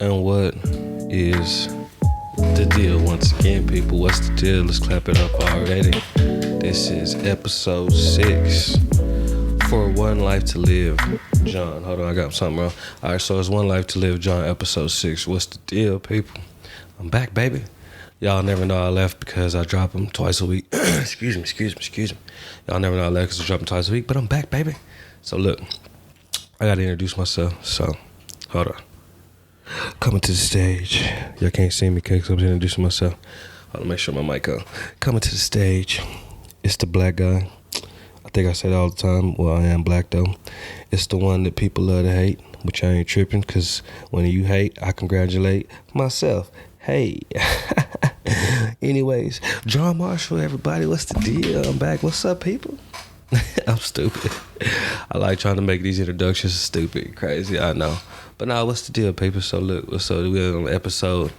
And what is the deal once again, people? What's the deal? Let's clap it up already. This is episode 6 for One Life to Live, John. Hold on, I got something wrong. Alright, so it's One Life to Live, John, episode 6. What's the deal, people? I'm back, baby. Y'all never know I left because I drop them twice a week. Excuse me. Y'all never know I left because I drop them twice a week, but I'm back, baby. So look, I gotta introduce myself. So, hold on. Coming to the stage. Y'all can't see me because I'm introducing myself. I'll make sure my mic on. Coming to the stage. It's the black guy. I think I say it all the time. Well, I am black though. It's the one that people love to hate, which I ain't tripping because when you hate, I congratulate myself. Hey. Anyways, John Marshall, everybody. What's the deal? I'm back. What's up, people? I'm stupid. I like trying to make these introductions stupid, crazy, I know. But now, what's the deal, people? So look, we're on episode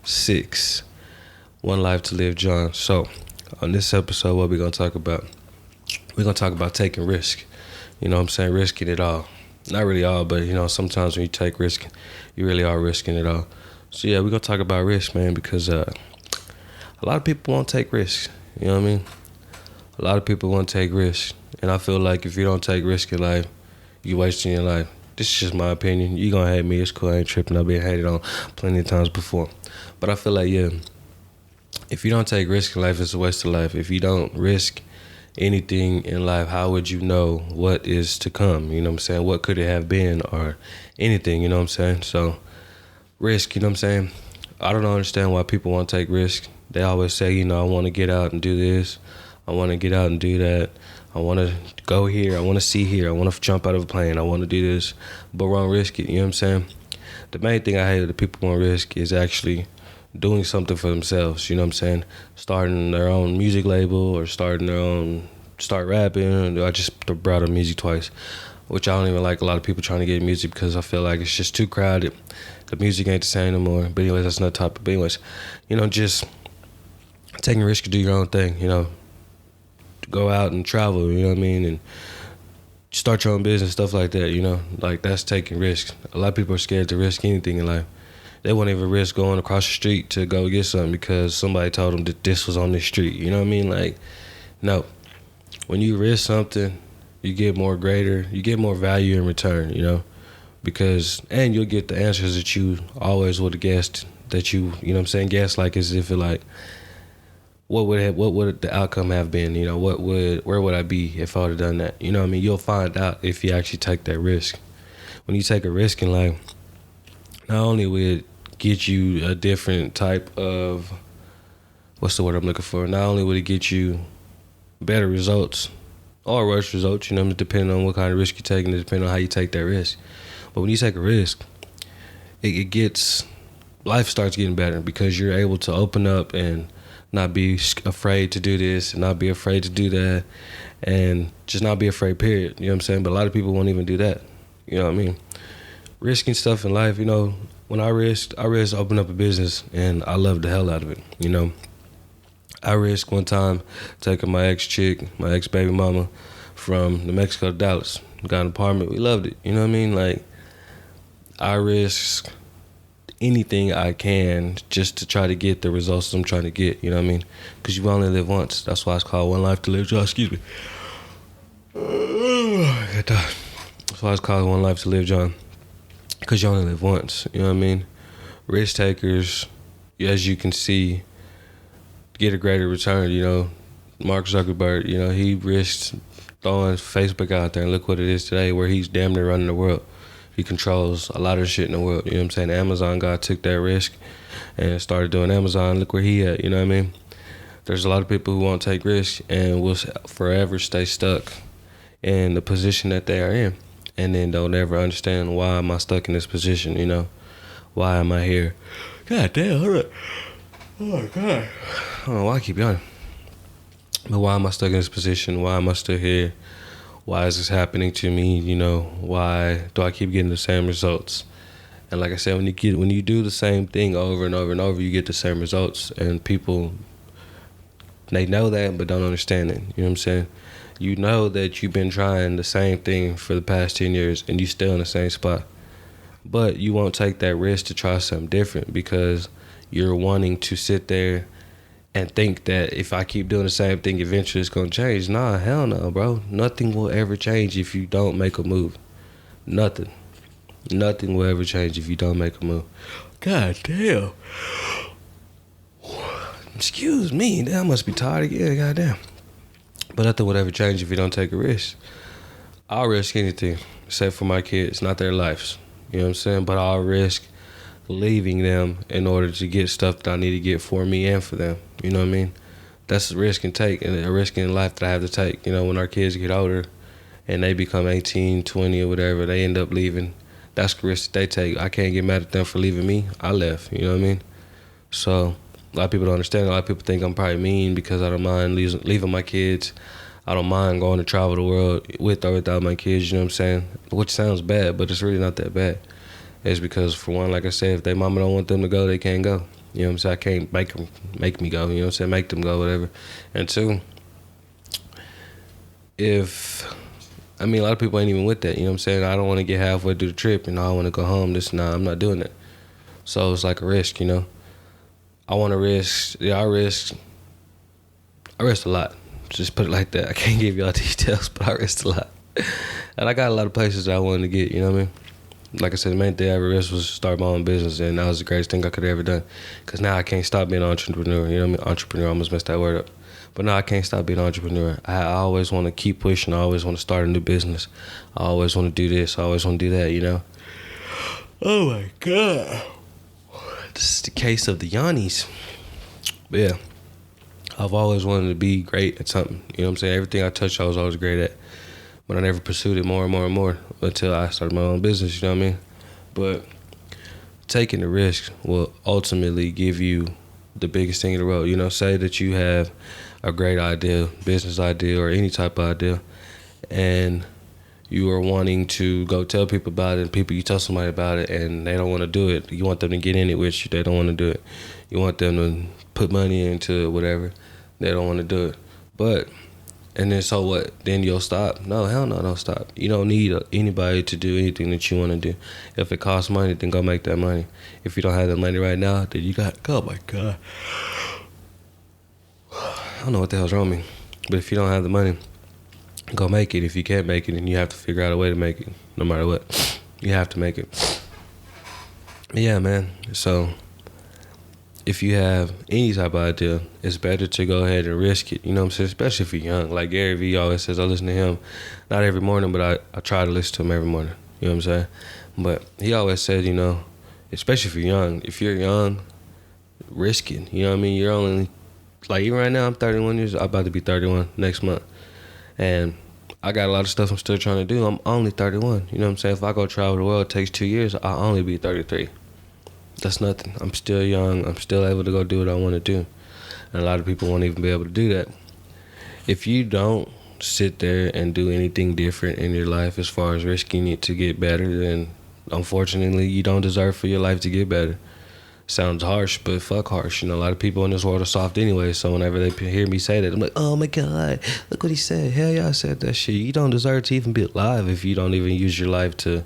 6, One Life to Live, John. So on this episode, what we're going to talk about? We're going to talk about taking risk. You know what I'm saying? Risking it all. Not really all, but, you know, sometimes when you take risk, you really are risking it all. So, yeah, we're going to talk about risk, man, because a lot of people won't take risks. You know what I mean? A lot of people won't take risks. And I feel like if you don't take risk in life, you're wasting your life. This is just my opinion. You gonna hate me. It's cool. I ain't tripping. I've been hated on plenty of times before. But I feel like, yeah, if you don't take risk in life, it's a waste of life. If you don't risk anything in life, how would you know what is to come? You know what I'm saying? What could it have been or anything, you know what I'm saying? So, risk, you know what I'm saying? I don't understand why people won't take risk. They always say, you know, I want to get out and do this. I want to get out and do that. I want to go here. I want to see here. I want to jump out of a plane. I want to do this, but won't risk it. You know what I'm saying? The main thing I hate that people won't risk is actually doing something for themselves. You know what I'm saying? Starting their own music label or start rapping. I just brought up music twice, which I don't even like a lot of people trying to get music because I feel like it's just too crowded. The music ain't the same no more. But anyways, that's another topic. But anyways, you know, just taking a risk to do your own thing, you know. Go out and travel, you know what I mean, and start your own business, stuff like that, you know, like that's taking risks. A lot of people are scared to risk anything in life. They won't even risk going across the street to go get something because somebody told them that this was on the street, you know what I mean? Like, no. When you risk something, you get more value in return, you know, and you'll get the answers that you always would have guessed that you know what I'm saying, guess like as if it like, what would the outcome have been? You know, where would I be if I would have done that? You know what I mean? You'll find out if you actually take that risk. When you take a risk in life, not only will it get you a different type of, what's the word I'm looking for? Not only will it get you better results or worse results, you know, depending on what kind of risk you're taking, depending on how you take that risk. But when you take a risk, life starts getting better because you're able to open up and not be afraid to do this and not be afraid to do that and just not be afraid, period. You know what I'm saying? But a lot of people won't even do that. You know what I mean? Risking stuff in life, you know, when I risked open up a business and I loved the hell out of it, you know. I risked one time taking my ex-baby mama from New Mexico to Dallas. Got an apartment. We loved it. You know what I mean? Like, I risked anything I can just to try to get the results I'm trying to get, you know what I mean? Because you only live once. That's why it's called One Life to Live, John. Excuse me. That's why it's called One Life to Live, John. Because you only live once, you know what I mean? Risk takers, as you can see, get a greater return, you know. Mark Zuckerberg, you know, he risked throwing Facebook out there, and look what it is today, where he's damn near running the world. He controls a lot of shit in the world, you know what I'm saying? The Amazon guy took that risk and started doing Amazon. Look where he at, you know what I mean? There's a lot of people who won't take risks and will forever stay stuck in the position that they are in. And then they'll never understand, why am I stuck in this position, you know? Why am I here? God damn, hold up. Oh my God. I don't know why I keep yawning. But why am I stuck in this position? Why am I still here? Why is this happening to me? You know, why do I keep getting the same results? And like I said, when you do the same thing over and over and over, you get the same results. And people, they know that but don't understand it. You know what I'm saying? You know that you've been trying the same thing for the past 10 years and you still in the same spot. But you won't take that risk to try something different because you're wanting to sit there and think that if I keep doing the same thing, eventually it's going to change. Nah, hell no, bro. Nothing will ever change if you don't make a move. Nothing. Nothing will ever change if you don't make a move. God damn. Excuse me. I must be tired again. God damn. But nothing will ever change if you don't take a risk. I'll risk anything, except for my kids, not their lives. You know what I'm saying? But I'll risk leaving them in order to get stuff that I need to get for me and for them. You know what I mean? That's a risk and take, and a risk in life that I have to take. You know, when our kids get older and they become 18, 20 or whatever, they end up leaving. That's the risk that they take. I can't get mad at them for leaving me. I left, you know what I mean? So a lot of people don't understand. A lot of people think I'm probably mean because I don't mind leaving my kids. I don't mind going to travel the world with or without my kids, you know what I'm saying? Which sounds bad, but it's really not that bad. It's because, for one, like I said, if their mama don't want them to go, they can't go. You know what I'm saying? I can't make me go, you know what I'm saying? Make them go, whatever. And two, a lot of people ain't even with that, you know what I'm saying? I don't want to get halfway through the trip and I want to go home. I'm not doing that. So it's like a risk, you know? I want to risk, I risk a lot. Just put it like that. I can't give y'all details, but I risked a lot. And I got a lot of places that I wanted to get, you know what I mean? Like I said, the main thing I ever risked was start my own business, and that was the greatest thing I could have ever done. Because now I can't stop being an entrepreneur, you know what I mean? Entrepreneur, I almost messed that word up. But now I can't stop being an entrepreneur. I always want to keep pushing. I always want to start a new business. I always want to do this. I always want to do that, you know? Oh, my God. This is the case of the Yannis. But, yeah. I've always wanted to be great at something. You know what I'm saying? Everything I touched, I was always great at. But I never pursued it more and more and more until I started my own business, you know what I mean? But taking the risk will ultimately give you the biggest thing in the world. You know, say that you have a great idea, business idea, or any type of idea, and you are wanting to go tell people about it, and you tell somebody about it, and they don't want to do it. You want them to get in it with you. They don't want to do it. You want them to put money into it, whatever. They don't want to do it. And then so what? Then you'll stop? No, hell no, don't stop. You don't need anybody to do anything that you want to do. If it costs money, then go make that money. If you don't have that money right now, then you got, oh my God. I don't know what the hell's wrong with me. But if you don't have the money, go make it. If you can't make it, then you have to figure out a way to make it. No matter what, you have to make it. Yeah, man. So if you have any type of idea, it's better to go ahead and risk it. You know what I'm saying? Especially if you're young. Like Gary Vee always says, I listen to him, not every morning, but I try to listen to him every morning. You know what I'm saying? But he always said, you know, especially if you're young, risk it. You know what I mean? You're only, like even right now, I'm 31 years old. I'm about to be 31 next month. And I got a lot of stuff I'm still trying to do. I'm only 31. You know what I'm saying? If I go travel the world, it takes 2 years, I'll only be 33. That's nothing. I'm still young. I'm still able to go do what I want to do. And a lot of people won't even be able to do that. If you don't sit there and do anything different in your life as far as risking it to get better, then unfortunately you don't deserve for your life to get better. Sounds harsh, but fuck harsh. You know, a lot of people in this world are soft anyway, so whenever they hear me say that, I'm like, oh my God, look what he said. Hell yeah, I said that shit. You don't deserve to even be alive if you don't even use your life to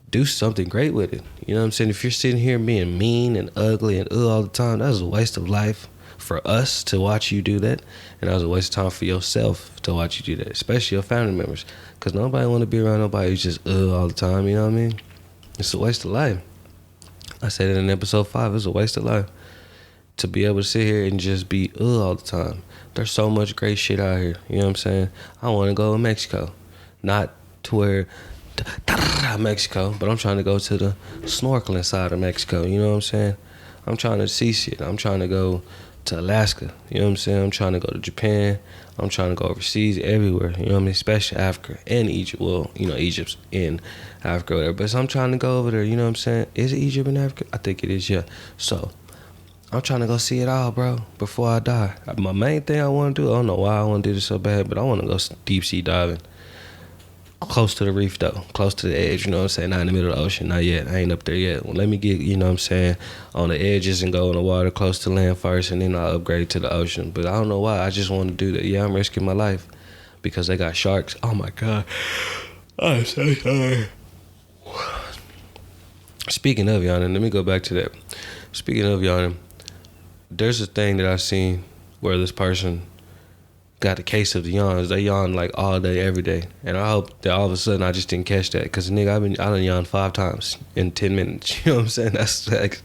do something great with it. You know what I'm saying? If you're sitting here being mean and ugly and all the time, that's a waste of life for us to watch you do that. And that was a waste of time for yourself to watch you do that, especially your family members. Because nobody want to be around nobody who's just all the time, you know what I mean? It's a waste of life. I said it in episode 5, it's a waste of life. To be able to sit here and just be all the time. There's so much great shit out here, you know what I'm saying? I want to go to Mexico. Not to where Mexico, but I'm trying to go to the snorkeling side of Mexico, you know what I'm saying? I'm trying to see shit. I'm trying to go to Alaska, you know what I'm saying? I'm trying to go to Japan. I'm trying to go overseas, everywhere, you know what I mean? Especially Africa and Egypt. Well, you know, Egypt's in Africa or whatever, but so I'm trying to go over there, you know what I'm saying? Is it Egypt in Africa? I think it is, yeah. So I'm trying to go see it all, bro, before I die. My main thing I want to do, I don't know why I want to do this so bad, but I want to go deep sea diving. Close to the reef, though. Close to the edge, you know what I'm saying? Not in the middle of the ocean. Not yet. I ain't up there yet. Well, let me get, you know what I'm saying, on the edges and go in the water close to land first, and then I'll upgrade to the ocean. But I don't know why. I just want to do that. Yeah, I'm risking my life because they got sharks. Oh, my God. I'm so sorry. Speaking of yawning, let me go back to that. Speaking of yawning, there's a thing that I've seen where this person got a case of the yawns. They yawn like all day, every day. And I hope that all of a sudden I just didn't catch that. Because, nigga, I done yawned 5 times in 10 minutes. You know what I'm saying? That's like,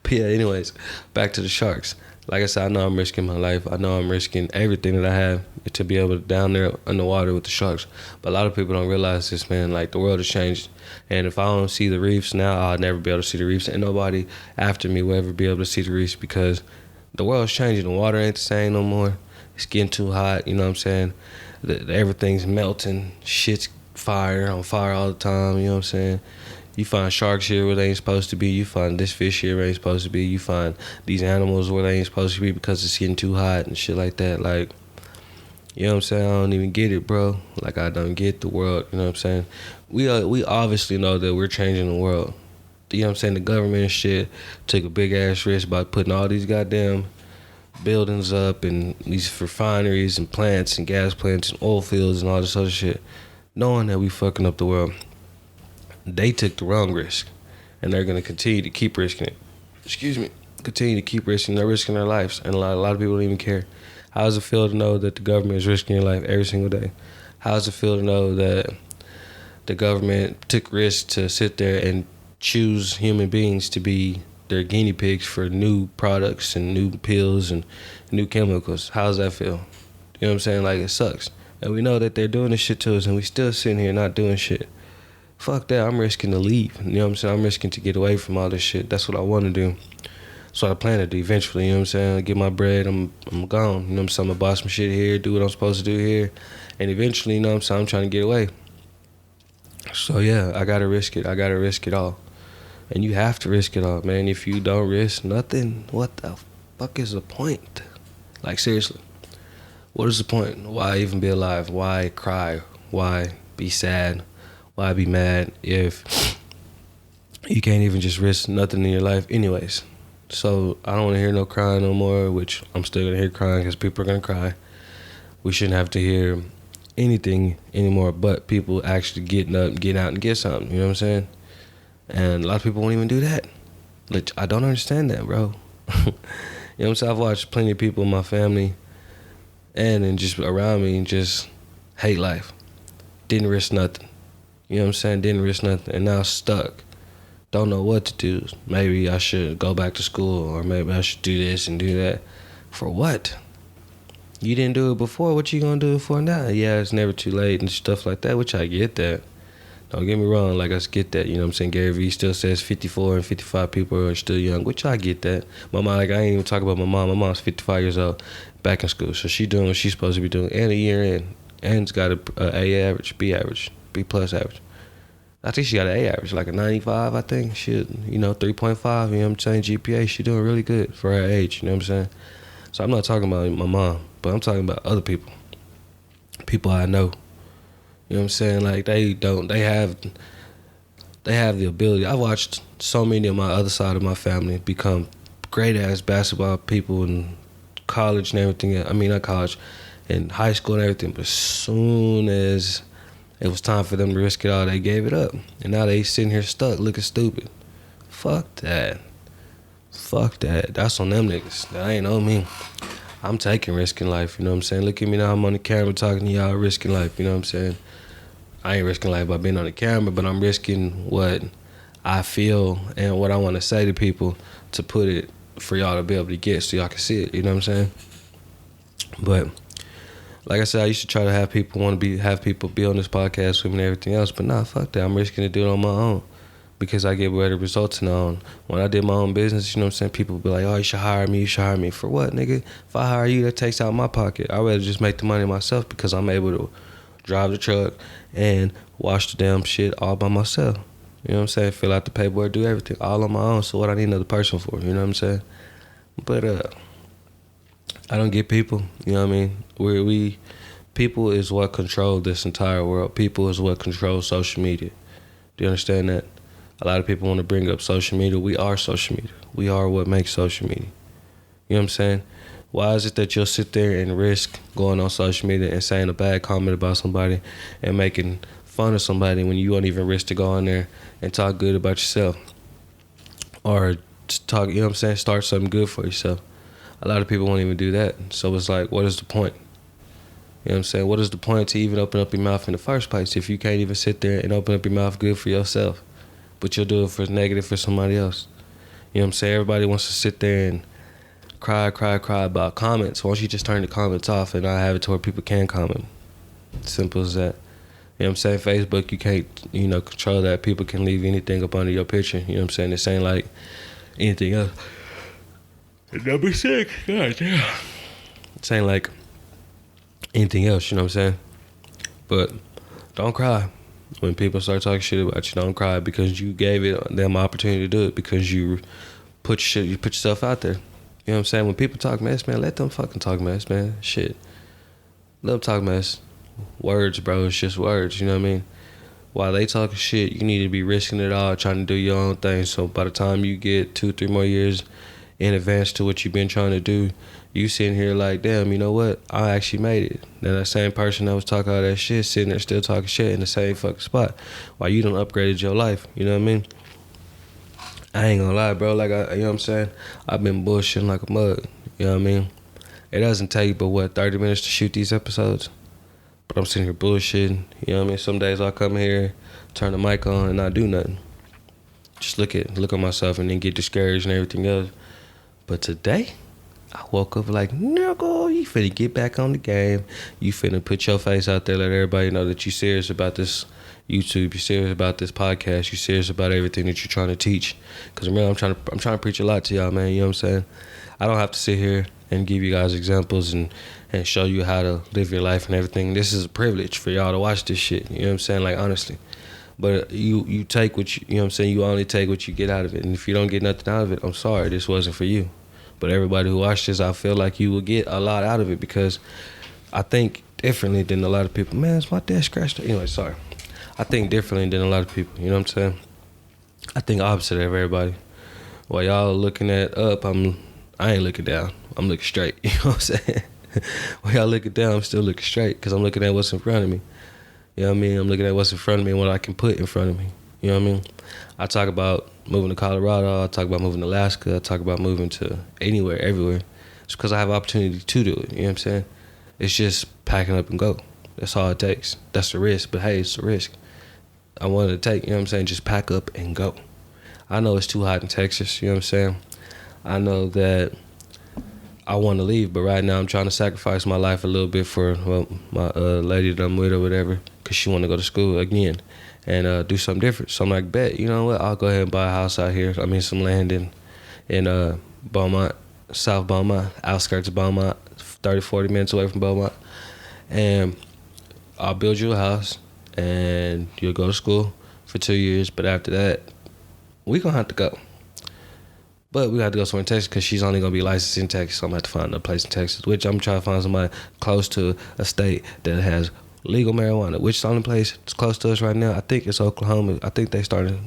but yeah, anyways, back to the sharks. Like I said, I know I'm risking my life. I know I'm risking everything that I have to be able to down there underwater with the sharks. But a lot of people don't realize this, man. Like, the world has changed. And if I don't see the reefs now, I'll never be able to see the reefs. And nobody after me will ever be able to see the reefs because the world's changing. The water ain't the same no more. It's getting too hot, you know what I'm saying? Everything's melting. Shit's on fire all the time, you know what I'm saying? You find sharks here where they ain't supposed to be. You find this fish here where they ain't supposed to be. You find these animals where they ain't supposed to be because it's getting too hot and shit like that. Like, you know what I'm saying? I don't even get it, bro. Like, I don't get the world, you know what I'm saying? We obviously know that we're changing the world. You know what I'm saying? The government and shit took a big-ass risk by putting all these goddamn buildings up and these refineries and plants and gas plants and oil fields and all this other shit, knowing that we fucking up the world. They took the wrong risk, and they're gonna continue to keep risking it. Continue to keep risking. They're risking their lives, and a lot of people don't even care. How does it feel to know that the government is risking your life every single day? How does it feel to know that the government took risks to sit there and choose human beings to be their guinea pigs for new products and new pills and new chemicals? How does that feel? You know what I'm saying? Like, it sucks. And we know that they're doing this shit to us, and we still sitting here not doing shit. Fuck that. I'm risking to leave. You know what I'm saying? I'm risking to get away from all this shit. That's what I want to do. That's what I plan to do eventually. You know what I'm saying? I get my bread. I'm gone. You know what I'm saying? I'm going to buy some shit here, do what I'm supposed to do here. And eventually, you know what I'm saying? I'm trying to get away. So, yeah, I got to risk it. I got to risk it all. And you have to risk it all, man. If you don't risk nothing, what the fuck is the point? Like, seriously. What is the point? Why even be alive? Why cry? Why be sad? Why be mad if you can't even just risk nothing in your life anyways? So I don't want to hear no crying no more, which I'm still going to hear crying because people are going to cry. We shouldn't have to hear anything anymore but people actually getting up, getting out and get something. You know what I'm saying? And a lot of people won't even do that. Like, I don't understand that, bro. You know what I'm saying? I've watched plenty of people in my family and just around me just hate life. Didn't risk nothing. You know what I'm saying? Didn't risk nothing. And now stuck. Don't know what to do. Maybe I should go back to school, or maybe I should do this and do that. For what? You didn't do it before. What you gonna do it for now? Yeah, it's never too late and stuff like that, which I get that. Don't get me wrong, like, I get that. You know what I'm saying? Gary Vee still says 54 and 55 people are still young, which I get that. My mom, like, I ain't even talk about my mom. My mom's 55 years old, back in school. So she doing what she's supposed to be doing, and a year in. And's got a A average, B plus average. I think she got an A average, like a 95, I think. She, 3.5, you know what I'm saying? GPA, she doing really good for her age, you know what I'm saying? So I'm not talking about my mom, but I'm talking about other people. People I know. You know what I'm saying? Like, they have the ability. I've watched so many of my other side of my family become great-ass basketball people in college and everything. I mean, not college, in high school and everything, but as soon as it was time for them to risk it all, they gave it up. And now they sitting here stuck looking stupid. Fuck that. That's on them niggas. That ain't on me. I'm taking risk in life, you know what I'm saying? Look at me now, I'm on the camera talking to y'all, risking life, you know what I'm saying? I ain't risking life by being on the camera, but I'm risking what I feel and what I want to say to people to put it for y'all to be able to get so y'all can see it, you know what I'm saying? But like I said, I used to try to have people have people be on this podcast with me and everything else, but nah, fuck that. I'm risking to do it on my own because I get better results on my own. When I did my own business, you know what I'm saying, people would be like, oh, you should hire me. For what, nigga? If I hire you, that takes out my pocket. I'd rather just make the money myself because I'm able to drive the truck and wash the damn shit all by myself. You know what I'm saying? Fill out the paperwork, do everything all on my own. So what I need another person for, you know what I'm saying? But I don't get people, you know what I mean? People is what control this entire world. People is what controls social media. Do you understand that? A lot of people want to bring up social media. We are social media. We are what makes social media. You know what I'm saying? Why is it that you'll sit there and risk going on social media and saying a bad comment about somebody and making fun of somebody when you won't even risk to go on there and talk good about yourself? or to talk, you know what I'm saying, start something good for yourself. A lot of people won't even do that. So it's like, what is the point? You know what I'm saying? What is the point to even open up your mouth in the first place if you can't even sit there and open up your mouth good for yourself, but you'll do it for negative for somebody else? You know what I'm saying? Everybody wants to sit there and cry about comments. Why don't you just turn the comments off and not have it to where people can comment? Simple as that. You know what I'm saying? Facebook, you can't, control that. People can leave anything up under your picture. You know what I'm saying? This ain't like anything else. Number 6. God damn. This ain't like anything else, you know what I'm saying? But don't cry when people start talking shit about you. Don't cry because you gave them opportunity to do it, because you put yourself out there. You know what I'm saying? When people talk mess, man, let them fucking talk mess, man. Shit. Let them talk mess. Words, bro. It's just words, you know what I mean? While they talking shit, you need to be risking it all, trying to do your own thing. So by the time you get 2-3 more years in advance to what you've been trying to do, you sitting here like, damn, you know what? I actually made it. Then that same person that was talking all that shit sitting there still talking shit in the same fucking spot while you done upgraded your life. You know what I mean? I ain't gonna lie, bro. Like, you know what I'm saying? I've been bullshitting like a mug. You know what I mean? It doesn't take but 30 minutes to shoot these episodes. But I'm sitting here bullshitting. You know what I mean? Some days I'll come here, turn the mic on, and not do nothing. Just look at myself and then get discouraged and everything else. But today, I woke up like, nigga, you finna get back on the game. You finna put your face out there, let everybody know that you serious about this YouTube, you serious about this podcast, you serious about everything that you're trying to teach. Because I'm trying to preach a lot to y'all, man. You know what I'm saying? I don't have to sit here and give you guys examples and show you how to live your life and everything. This is a privilege for y'all to watch this shit. You know what I'm saying? Like, honestly. But you take what you know what I'm saying? You only take what you get out of it. And if you don't get nothing out of it, I'm sorry, this wasn't for you. But everybody who watched this, I feel like you will get a lot out of it, because I think differently than a lot of people. Man, it's my dad scratched it. Anyway, sorry. I think differently than a lot of people. You know what I'm saying? I think opposite of everybody. While y'all looking at up, I ain't looking down. I'm looking straight. You know what I'm saying? While y'all looking down, I'm still looking straight, because I'm looking at what's in front of me. You know what I mean? I'm looking at what's in front of me and what I can put in front of me. You know what I mean? I talk about moving to Colorado. I talk about moving to Alaska. I talk about moving to anywhere, everywhere. It's because I have opportunity to do it. You know what I'm saying? It's just packing up and go. That's all it takes. That's the risk. But hey, it's a risk I wanted to take. You know what I'm saying? Just pack up and go. I know it's too hot in Texas. You know what I'm saying? I know that I want to leave, but right now I'm trying to sacrifice my life a little bit for my lady that I'm with or whatever, because she want to go to school again and do something different. So I'm like, bet, you know what? I'll go ahead and buy a house out here. I mean, some land in Beaumont, South Beaumont, outskirts of Beaumont, 30, 40 minutes away from Beaumont. And I'll build you a house, and you'll go to school for 2 years. But after that, we going to have to go. But we got to go somewhere in Texas, because she's only going to be licensed in Texas. So I'm going to have to find a place in Texas, which I'm trying to find somebody close to a state that has legal marijuana, which is the only place that's close to us right now. I think it's Oklahoma. I think they started,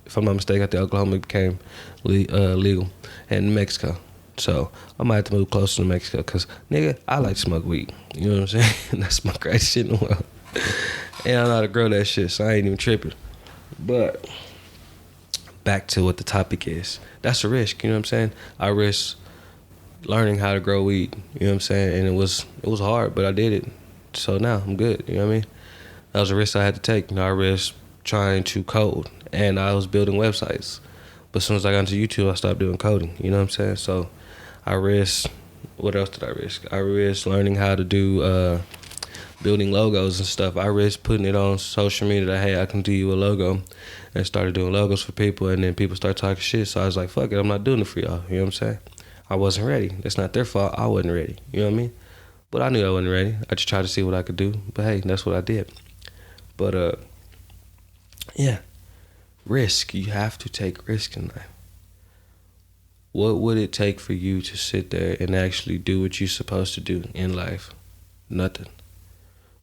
if I'm not mistaken, I think Oklahoma became legal, and Mexico. So I might have to move closer to Mexico, because, nigga, I like to smoke weed. You know what I'm saying? That's my greatest shit in the world. And I know how to grow that shit, so I ain't even tripping. But back to what the topic is. That's a risk, you know what I'm saying? I risked learning how to grow weed, you know what I'm saying? And it was hard, but I did it. So now I'm good, you know what I mean? That was a risk I had to take. You know, I risked trying to code, and I was building websites. But as soon as I got into YouTube, I stopped doing coding, you know what I'm saying? So I risked, what else did I risk? I risked learning how to do building logos and stuff. I risked putting it on social media that, hey, I can do you a logo, and started doing logos for people, and then people start talking shit. So I was like, fuck it, I'm not doing it for y'all, you know what I'm saying? I wasn't ready. That's not their fault. I wasn't ready, you know what I mean? But I knew I wasn't ready. I just tried to see what I could do. But hey, that's what I did. But yeah, risk. You have to take risk in life. What would it take for you to sit there and actually do what you're supposed to do in life? Nothing.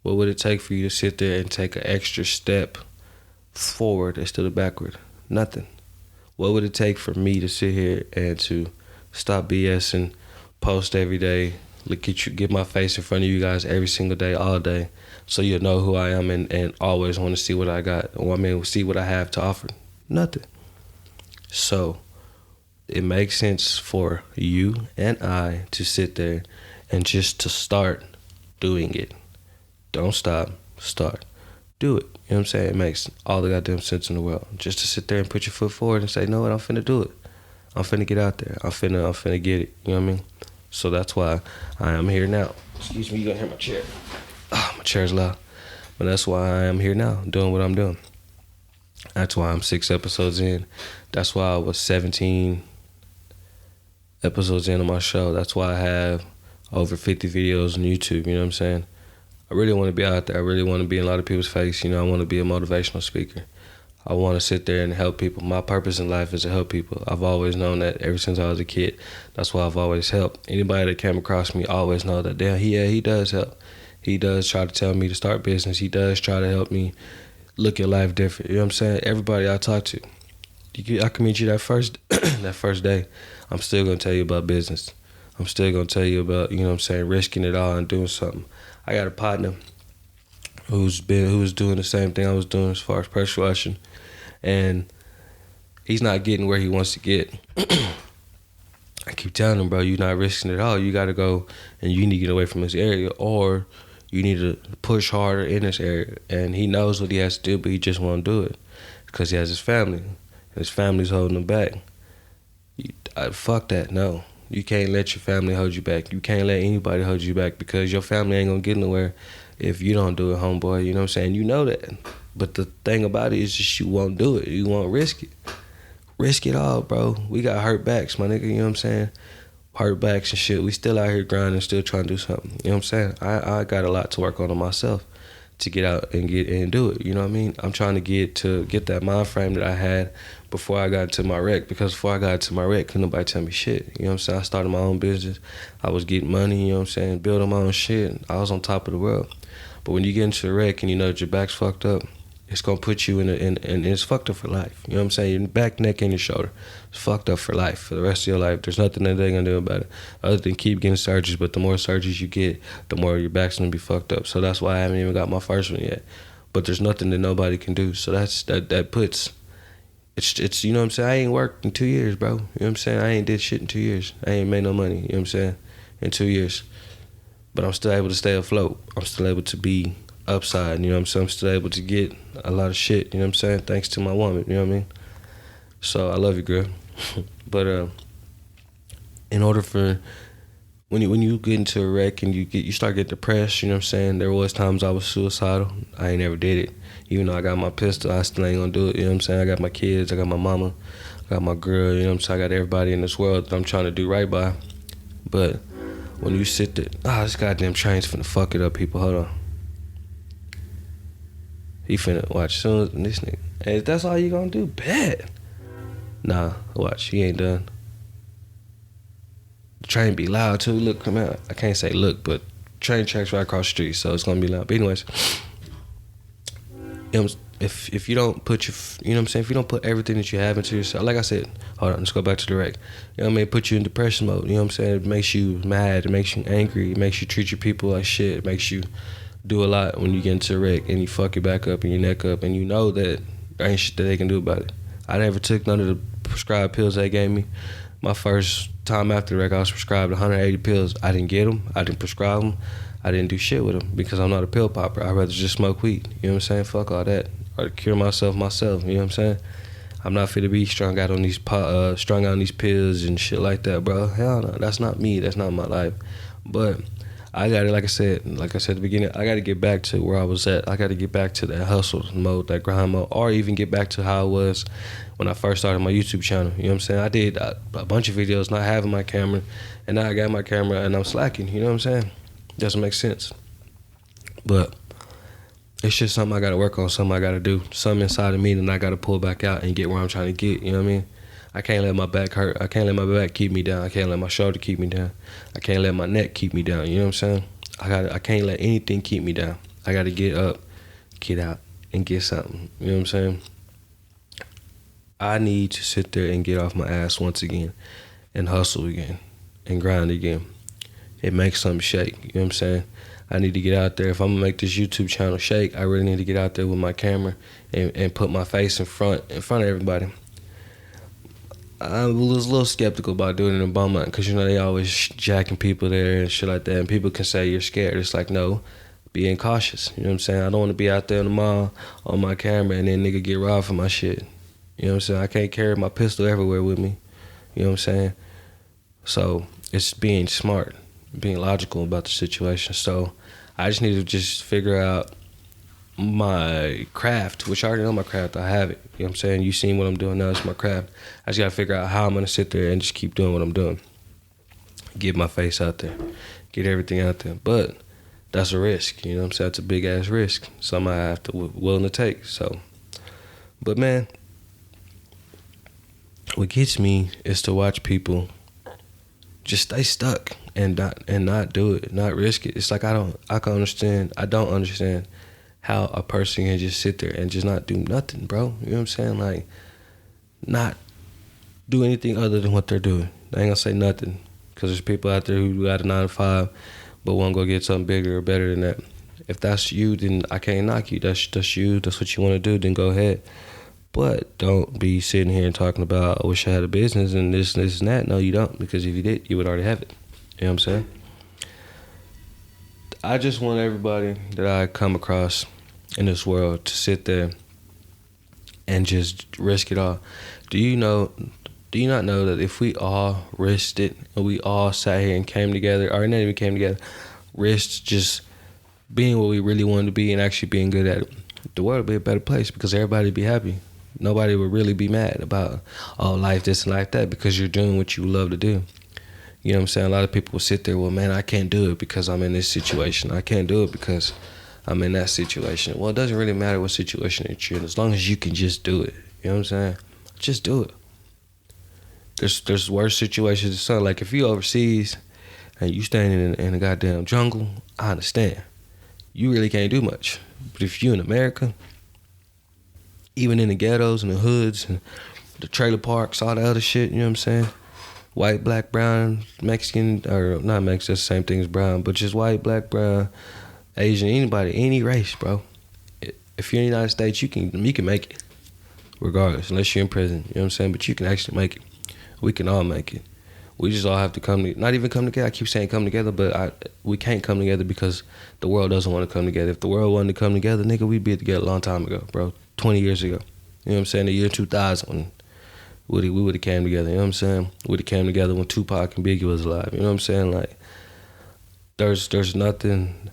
What would it take for you to sit there and take an extra step forward instead of backward? Nothing. What would it take for me to sit here and to stop BSing, post every day, look at you, get my face in front of you guys every single day, all day, so you'll know who I am and always want to see what I got, or see what I have to offer? Nothing. So it makes sense for you and I to sit there and just to start doing it. Don't stop. Start. Do it. You know what I'm saying? It makes all the goddamn sense in the world. Just to sit there and put your foot forward and say, "No, what? I'm finna do it. I'm finna get out there. I'm finna get it." You know what I mean? So that's why I am here now. Excuse me, you gonna hear my chair. Oh, my chair's loud. But that's why I am here now, doing what I'm doing. That's why I'm 6 episodes in. That's why I was 17 episodes in on my show. That's why I have over 50 videos on YouTube, you know what I'm saying? I really want to be out there. I really want to be in a lot of people's face. You know, I want to be a motivational speaker. I want to sit there and help people. My purpose in life is to help people. I've always known that ever since I was a kid. That's why I've always helped. Anybody that came across me always know that, damn, he does help. He does try to tell me to start business. He does try to help me look at life different. You know what I'm saying? Everybody I talk to, I can meet you that first that first day. I'm still going to tell you about business. I'm still going to tell you about, you know what I'm saying, risking it all and doing something. I got a partner who's doing the same thing I was doing as far as pressure washing, and he's not getting where he wants to get. I keep telling him, bro, you're not risking it all. You got to go and you need to get away from this area, or you need to push harder in this area. And he knows what he has to do, but he just won't do it because he has his family. And his family's holding him back. Fuck that, no. You can't let your family hold you back. You can't let anybody hold you back because your family ain't gonna get nowhere if you don't do it, homeboy. You know what I'm saying? You know that. But the thing about it is just you won't do it. You won't risk it. Risk it all, bro. We got hurt backs, my nigga. You know what I'm saying? Hurt backs and shit. We still out here grinding, still trying to do something. You know what I'm saying? I got a lot to work on myself to get out and get and do it. You know what I mean? I'm trying to get that mind frame that I had before I got into my wreck, because before I got into my wreck, couldn't nobody tell me shit. You know what I'm saying? I started my own business. I was getting money, you know what I'm saying, building my own shit. I was on top of the world. But when you get into a wreck and you know that your back's fucked up, it's gonna put you in and it's fucked up for life. You know what I'm saying? Your back, neck, and your shoulder. It's fucked up for life, for the rest of your life. There's nothing that they're gonna do about it other than keep getting surgeries. But the more surgeries you get, the more your back's gonna be fucked up. So that's why I haven't even got my first one yet. But there's nothing that nobody can do. So that puts it's you know what I'm saying? I ain't worked in 2 years, bro. You know what I'm saying? I ain't did shit in 2 years. I ain't made no money, you know what I'm saying, in 2 years. But I'm still able to stay afloat. I'm still able to be upside, you know what I'm saying? I'm still able to get a lot of shit, you know what I'm saying? Thanks to my woman, you know what I mean? So I love you, girl. But in order for when you get into a wreck and you start getting depressed, you know what I'm saying? There was times I was suicidal. I ain't never did it. Even though I got my pistol, I still ain't gonna do it, you know what I'm saying? I got my kids, I got my mama, I got my girl, you know what I'm saying? I got everybody in this world that I'm trying to do right by. But when you sit there, this goddamn train's finna fuck it up, people, hold on. He finna watch soon as this nigga. Hey, if that's all you gonna do, bet. Nah, watch, he ain't done. The train be loud too. Look, come out. I can't say look, but train tracks right across the street, so it's gonna be loud. But anyways, if you don't put your, you know what I'm saying, if you don't put everything that you have into yourself, like I said, hold on, let's go back to the wreck. You know what I mean? Put you in depression mode. You know what I'm saying? It makes you mad. It makes you angry. It makes you treat your people like shit. It makes you do a lot when you get into a wreck and you fuck your back up and your neck up and you know that there ain't shit that they can do about it. I never took none of the prescribed pills they gave me. My first time after the wreck, I was prescribed 180 pills. I didn't get them. I didn't prescribe them. I didn't do shit with them because I'm not a pill popper. I'd rather just smoke weed. You know what I'm saying? Fuck all that. Or to cure myself. You know what I'm saying? I'm not fit to be strung out on these pills and shit like that, bro. Hell no. That's not me. That's not my life. But I got it, like I said at the beginning, I got to get back to where I was at. I got to get back to that hustle mode, that grind mode, or even get back to how I was when I first started my YouTube channel. You know what I'm saying? I did a bunch of videos not having my camera, and now I got my camera and I'm slacking. You know what I'm saying? Doesn't make sense. But it's just something I got to work on, something I got to do, something inside of me that I got to pull back out and get where I'm trying to get. You know what I mean? I can't let my back hurt. I can't let my back keep me down. I can't let my shoulder keep me down. I can't let my neck keep me down. You know what I'm saying? I can't let anything keep me down. I got to get up, get out, and get something. You know what I'm saying? I need to sit there and get off my ass once again and hustle again and grind again. It makes something shake. You know what I'm saying? I need to get out there. If I'm gonna make this YouTube channel shake, I really need to get out there with my camera and put my face in front of everybody. I was a little skeptical about doing it in Beaumont because, you know, they always jacking people there and shit like that. And people can say you're scared. It's like, no, being cautious. You know what I'm saying? I don't want to be out there in the mall on my camera and then nigga get robbed for my shit. You know what I'm saying? I can't carry my pistol everywhere with me. You know what I'm saying? So it's being smart, being logical about the situation. So I just need to just figure out my craft, which I already know my craft. I have it. You know what I'm saying? You seen what I'm doing now. It's my craft. I just got to figure out how I'm going to sit there and just keep doing what I'm doing. Get my face out there. Get everything out there. But that's a risk. You know what I'm saying? It's a big-ass risk. Something I have to willing to take. So, but, man, what gets me is to watch people just stay stuck and not do it, not risk it. It's like I don't understand how a person can just sit there and just not do nothing, bro. You know what I'm saying? Like, not do anything other than what they're doing. I ain't gonna say nothing, because there's people out there who got a 9 to 5 but want to go get something bigger or better than that. If that's you, then I can't knock you. That's you. That's what you want to do, then go ahead. But don't be sitting here and talking about, I wish I had a business and this and that. No, you don't, because if you did, you would already have it. You know what I'm saying? I just want everybody that I come across in this world to sit there and just risk it all. Do you not know that if we all risked it and we all sat here and came together, or not even came together, risked just being what we really wanted to be and actually being good at it, the world would be a better place because everybody would be happy. Nobody would really be mad about, oh, life this and life that, because you're doing what you love to do. You know what I'm saying? A lot of people will sit there, well, man, I can't do it because I'm in this situation. I can't do it because I'm in that situation. Well, it doesn't really matter what situation that you're in, as long as you can just do it. You know what I'm saying? Just do it. There's worse situations than some. Like, if you overseas and you standing in a goddamn jungle, I understand. You really can't do much. But if you in America, even in the ghettos and the hoods and the trailer parks, all the other shit, you know what I'm saying? White, black, brown, Mexican, or not Mexican, that's the same thing as brown, but just white, black, brown, Asian, anybody, any race, bro. If you're in the United States, you can make it, regardless, unless you're in prison, you know what I'm saying? But you can actually make it. We can all make it. We just all have to not even come together. I keep saying come together, but we can't come together because the world doesn't want to come together. If the world wanted to come together, nigga, we'd be together a long time ago, bro. 20 years ago. You know what I'm saying? The year 2000, we would have came together. You know what I'm saying? We would have came together when Tupac and Biggie was alive. You know what I'm saying? Like, there's nothing.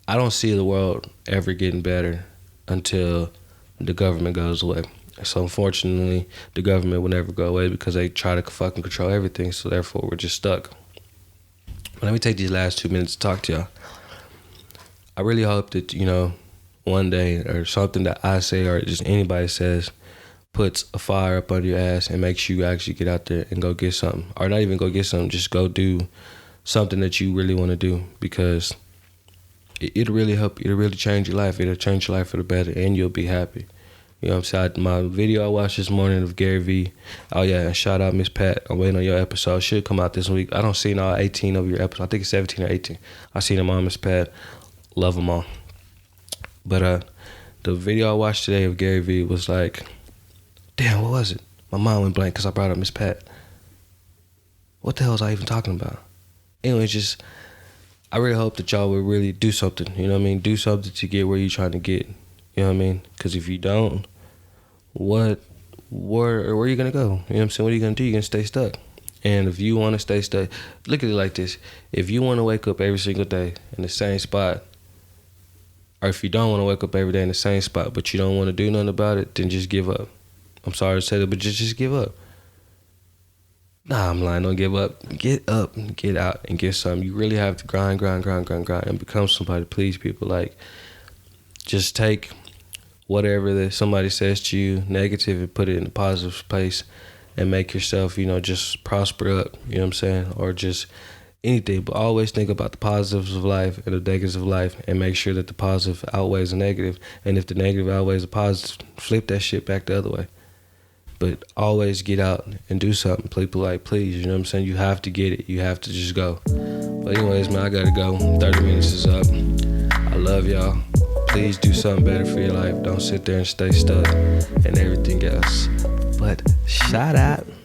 I don't see the world ever getting better until the government goes away. So unfortunately, the government will never go away because they try to fucking control everything. So therefore, we're just stuck. But let me take these last 2 minutes to talk to y'all. I really hope that, you know, one day or something that I say or just anybody says puts a fire up under your ass and makes you actually get out there and go get something. Or not even go get something, just go do something that you really want to do, because it'll really help you. It'll really change your life. It'll change your life for the better, and you'll be happy. You know what I'm saying? My video I watched this morning of Gary Vee. Oh, yeah, and shout out Miss Pat. I'm waiting on your episode. Should come out this week. I don't see all 18 of your episodes. I think it's 17 or 18. I seen them on Miss Pat. Love them all. But the video I watched today of Gary Vee was like, damn, what was it? My mind went blank because I brought up Miss Pat. What the hell was I even talking about? Anyways, just, I really hope that y'all will really do something. You know what I mean? Do something to get where you're trying to get. You know what I mean? Because if you don't, where are you going to go? You know what I'm saying? What are you going to do? You're going to stay stuck. And if you want to stay stuck, look at it like this. If you want to wake up every single day in the same spot, or if you don't want to wake up every day in the same spot, but you don't want to do nothing about it, then just give up. I'm sorry to say that, but just give up. Nah, I'm lying. Don't give up. Get up and get out and get something. You really have to grind, and become somebody. Please, people. Like, just take whatever that somebody says to you negative and put it in a positive place and make yourself, you know, just prosper up. You know what I'm saying? Or just anything, but always think about the positives of life and the negatives of life, and make sure that the positive outweighs the negative. And if the negative outweighs the positive, flip that shit back the other way. But always get out and do something. People, like, please, you know what I'm saying? You have to get it. You have to just go. But anyways, man, I gotta go. 30 minutes is up. I love y'all. Please do something better for your life. Don't sit there and stay stuck and everything else. But shout out.